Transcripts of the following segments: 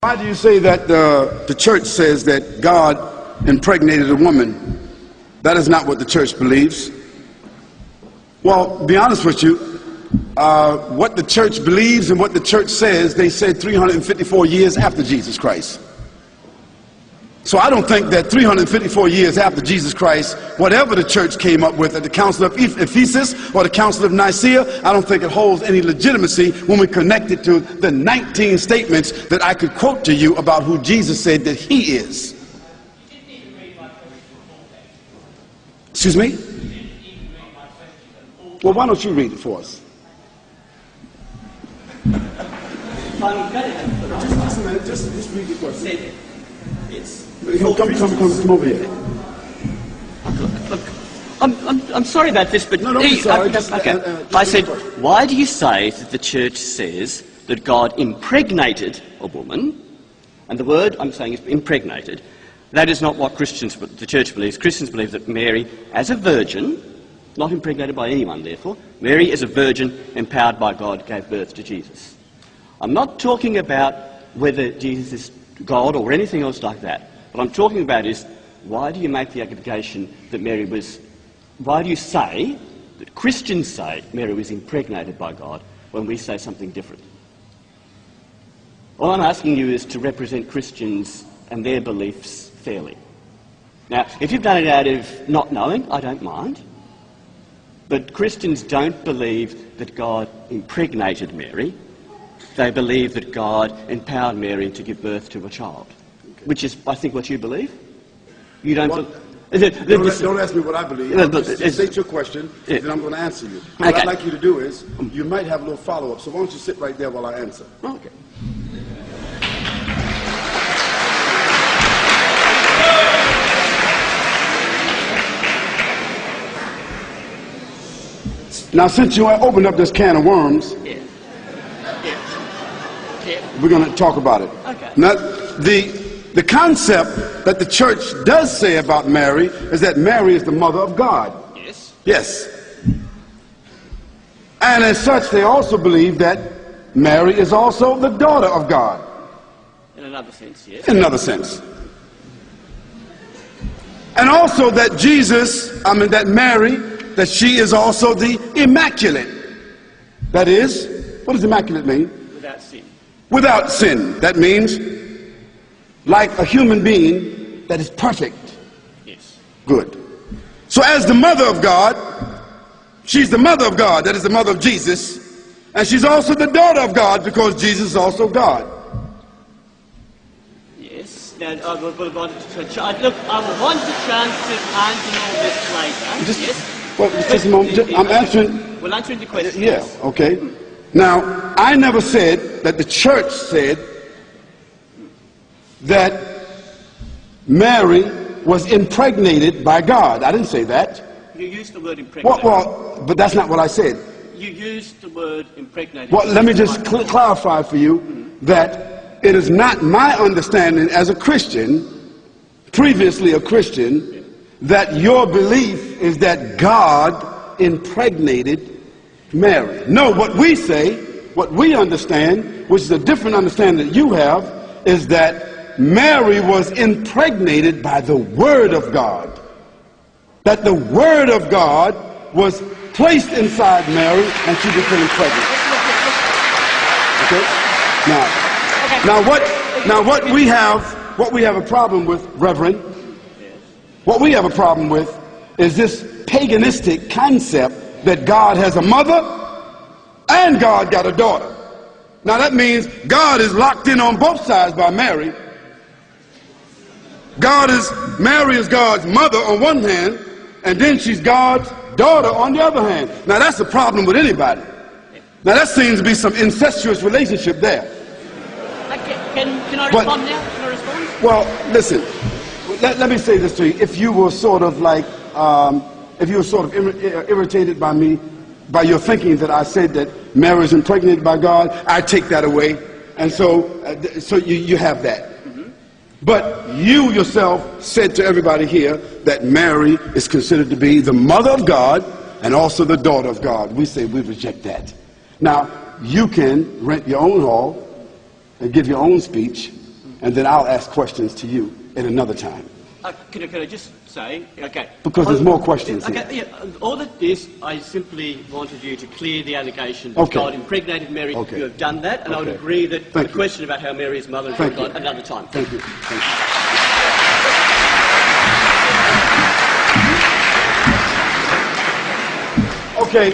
Why do you say that the church says that God impregnated a woman? That is not what the church believes. Well, to be honest with you, what the church believes and what the church says, they said 354 years after Jesus Christ. So I don't think that 354 years after Jesus Christ, whatever the church came up with at the Council of Ephesus or the Council of Nicaea, I don't think it holds any legitimacy when we connect it to the 19 statements that I could quote to you about who Jesus said that he is. Excuse me? Well, why don't you read it for us? Just a minute, just read the question. Come over here. Look, I'm sorry about this, but no, don't be sorry. I said, why do you say that the church says that God impregnated a woman? And the word I'm saying is impregnated. That is not what the church believes. Christians believe that Mary, as a virgin, not impregnated by anyone, therefore, Mary, as a virgin, empowered by God, gave birth to Jesus. I'm not talking about whether Jesus is God or anything else like that. What I'm talking about is, why do you make the allegation that why do you say, that Christians say Mary was impregnated by God when we say something different? All I'm asking you is to represent Christians and their beliefs fairly. Now, if you've done it out of not knowing, I don't mind. But Christians don't believe that God impregnated Mary. They believe that God empowered Mary to give birth to a child, which is, I think, what you believe. You don't. Don't ask me what I believe. Just state your question, then I'm going to answer you. What I'd like you to do is, you might have a little follow-up. So why don't you sit right there while I answer? Okay. Now, since you opened up this can of worms, we're going to talk about it. Okay. Now, the concept that the church does say about Mary is that Mary is the mother of God. Yes. Yes. And as such, they also believe that Mary is also the daughter of God. In another sense, yes. In another sense. And also that that Mary, that she is also the immaculate. That is, what does immaculate mean? Without sin. Without sin. That means like a human being that is perfect. Yes. Good. So as the mother of God, she's the mother of God, that is the mother of Jesus, and she's also the daughter of God because Jesus is also God. Yes. Now, I would want a chance to answer all this later. Yes. Well, just a moment. I'm answering. We're answering the question. Yeah, okay. Now, I never said that the church said that Mary was impregnated by God. I didn't say that. You used the word impregnated. Well, but that's not what I said. You used the word impregnated. Well, let me just clarify for you that it is not my understanding as a Christian, previously a Christian, that your belief is that God impregnated Mary. No, what we say, what we understand, which is a different understanding that you have, is that Mary was impregnated by the Word of God. That the Word of God was placed inside Mary and she became pregnant. Okay? Now what we have a problem with, Reverend, what we have a problem with is this paganistic concept that God has a mother and God got a daughter. Now that means God is locked in on both sides by Mary. Mary is God's mother on one hand, and then she's God's daughter on the other hand. Now that's a problem with anybody. Now that seems to be some incestuous relationship there. Can I respond now? Can I respond? Well, listen. Let me say this to you. If you were sort of irritated by me, by your thinking that I said that Mary is impregnated by God, I take that away. And so you have that. But you yourself said to everybody here that Mary is considered to be the mother of God and also the daughter of God. We say we reject that. Now, you can rent your own hall and give your own speech and then I'll ask questions to you at another time. Can I just say, okay. Because there's more questions here. Okay, yeah, all that is, I simply wanted you to clear the allegation that Okay. God impregnated Mary. Okay. You have done that, and I would Okay. agree that Thank the you. question about how Mary is mother is Thank God you. another time. Thank you. Thank you. Okay,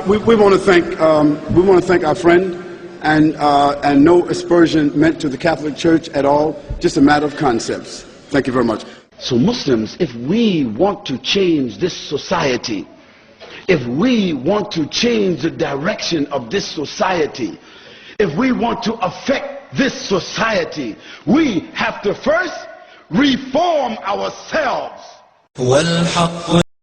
we want to thank our friend, and no aspersion meant to the Catholic Church at all. Just a matter of concepts. Thank you very much. So Muslims, if we want to change this society, if we want to change the direction of this society, if we want to affect this society, we have to first reform ourselves.